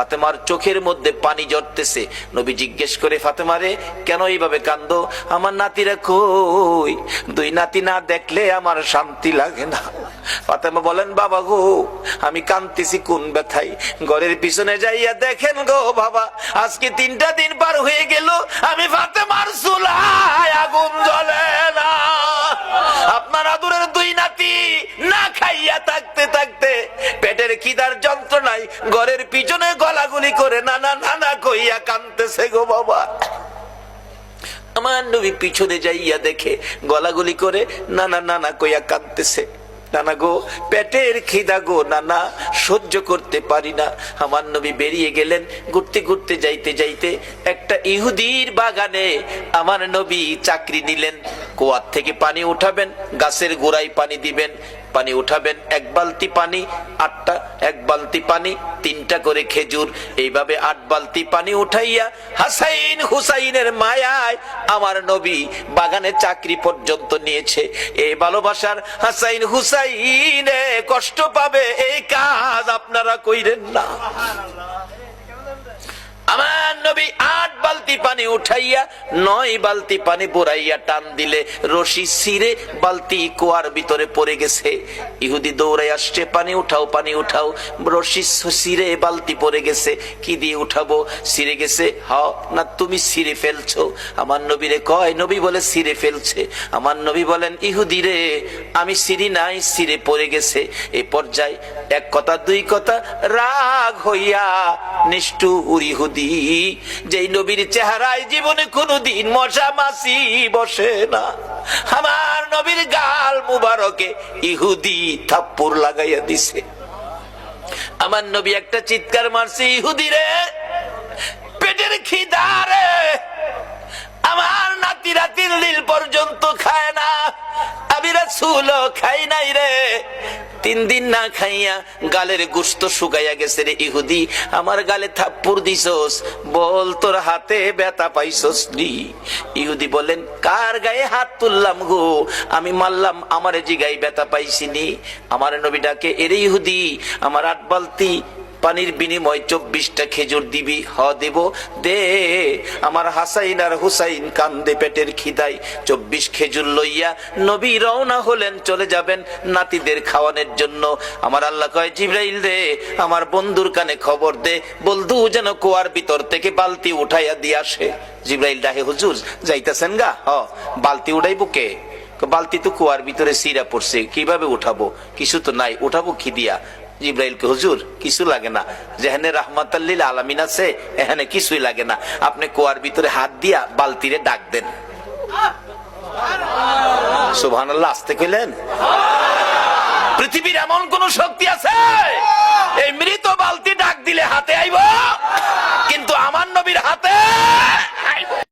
ফাতেমার চোখের মধ্যে পানি ঝরতেছে। নবী জিজ্ঞেস করে, ফাতেমা রে, কেন এইভাবে কান্দো? আমার নাতিরা কই? দুই নাতি না দেখলে আমার শান্তি লাগে না। ফাতেমা বলেন, বাবা গো, আমি কাঁদতেছি কোন ব্যথায়। ঘরের পিছনে যাইয়া দেখেন গো বাবা, আজকে 3টা দিন পার হয়ে গেল, আমি ফাতেমার চুলায় আগুন জ্বলে না। আপনার আদরের দুই নাতি না খাইয়া থাকতে থাকতে পেটের খিদার যন্ত্রণায় ঘরের পিছনে গলাগুলি করে নানা নানা কইয়া কাঁদতেছে গো বাবা। আমার নবী পিছনে যাইয়া দেখে গলাগুলি করে নানা নানা কইয়া কাঁদতেছে। নানা গো, পেটের খিদা গো নানা, সহ্য করতে পারি না। আমার নবী বেরিয়ে গেলেন। ঘুরতে ঘুরতে যাইতে যাইতে একটা ইহুদির বাগানে আমার নবী চাকরি নিলেন। কুয়ার থেকে পানি উঠাবেন, গাছের গোড়ায় পানি দিবেন, পানি উঠাবেন, 1 বালতি পানি 8টা, 1 বালতি পানি 3টা করে খেজুর, এইভাবে 8 বালতি পানি উঠাইয়া হাসাইন হুসাইনের মায়ায় আমার নবী বাগানে চাকরি পর্যন্ত নিয়েছে। এই ভালোবাসার হাসাইন হুসাইনে কষ্ট পাবে, এই কাজ আপনারা কইরেন না। আমার নবী 8 বালতি পানি উঠাইয়া 9 বালতি পানি বুড়াইয়া টান দিলে রশি ছিঁড়ে বালতি কুয়ার ভিতরে পড়ে গেছে। ইহুদি দৌড়াই আসছে, পানি উঠাও পানি উঠাও। রশি ছিঁড়ে বালতি পড়ে গেছে, কি দিয়ে উঠাবো? ছিঁড়ে গেছে। হ্যাঁ না, তুমি ছিঁড়ে ফেলছো? আমার নবীরে কয়, নবী বলে ছিঁড়ে ফেলছে। আমার নবী বলেন, ইহুদি রে, আমি ছিঁড়ি নাই, ছিঁড়ে পড়ে গেছে। এই পর্যায়ে 1 কথা 2 কথা রাগ হইয়া নিষ্ঠুর ইহুদি, যেই নবীর চেহারায় জীবনে কোনদিন মশা মাছি বসে না, আমার নবীর গাল মুবারকে ইহুদি থাপ্পড় লাগাইয়া দিছে। আমার নবী একটা চিৎকার মারছে, ইহুদি রে, পেটের খিদা রে, আমার নাতিরা 3 দিন পর্যন্ত খায় না, আমি রাসূলও খাই নাই রে। 3 দিন না খাইয়া গালের গোশত শুকাইয়া গেছে রে ইহুদি, আমার গালে থাপ্পড় দিছস, বল তোর হাতে ব্যথা পাইছস নি? ইহুদি বলেন, কার গায়ে হাত তুললাম গো? আমি মারলাম, আমারে জিগাই ব্যথা পাইছিনি? আমার নবী ডাকে, এরে ইহুদি, আমার 8 বালতি পানির বিনিময় 24টা খেজুর দিবি? হ দেব, দে। আমার হাসাইন আর হুসাইন কান্দে পেটের খিদায়। 24 খেজুর লইয়া নবী রওনা হলেন, চলে যাবেন নাতিদের খাওয়ানোর জন্য। আমার আল্লাহ কয়, জিবরাইল রে, আমার বন্ধুর কানে খবর দে, বলদু যেন কুয়ার ভিতর থেকে বালতি উঠাইয়া দিয়ে আসে। জিবরাইল ডাহে, হুজুর যাইতেছেন গা? হ। বালতি উঠাইবো কে? বালতি তো কুয়ার ভিতরে সিরা পড়ছে, কিভাবে উঠাবো? কিছু তো নাই, উঠাবো কি দিয়া? জিবরাইলকে, হুজুর কিছু লাগে না, যেখানে রাহমাতাল লিল আলামিন আছে এখানে কিছুই লাগে না, আপনি কুয়ার ভিতরে হাত দিয়া বালতিরে ডাক দেন। সুবহানাল্লাহ, আস্তে কইলেন? পৃথিবীর এমন কোন শক্তি আছে এই মৃত বালতি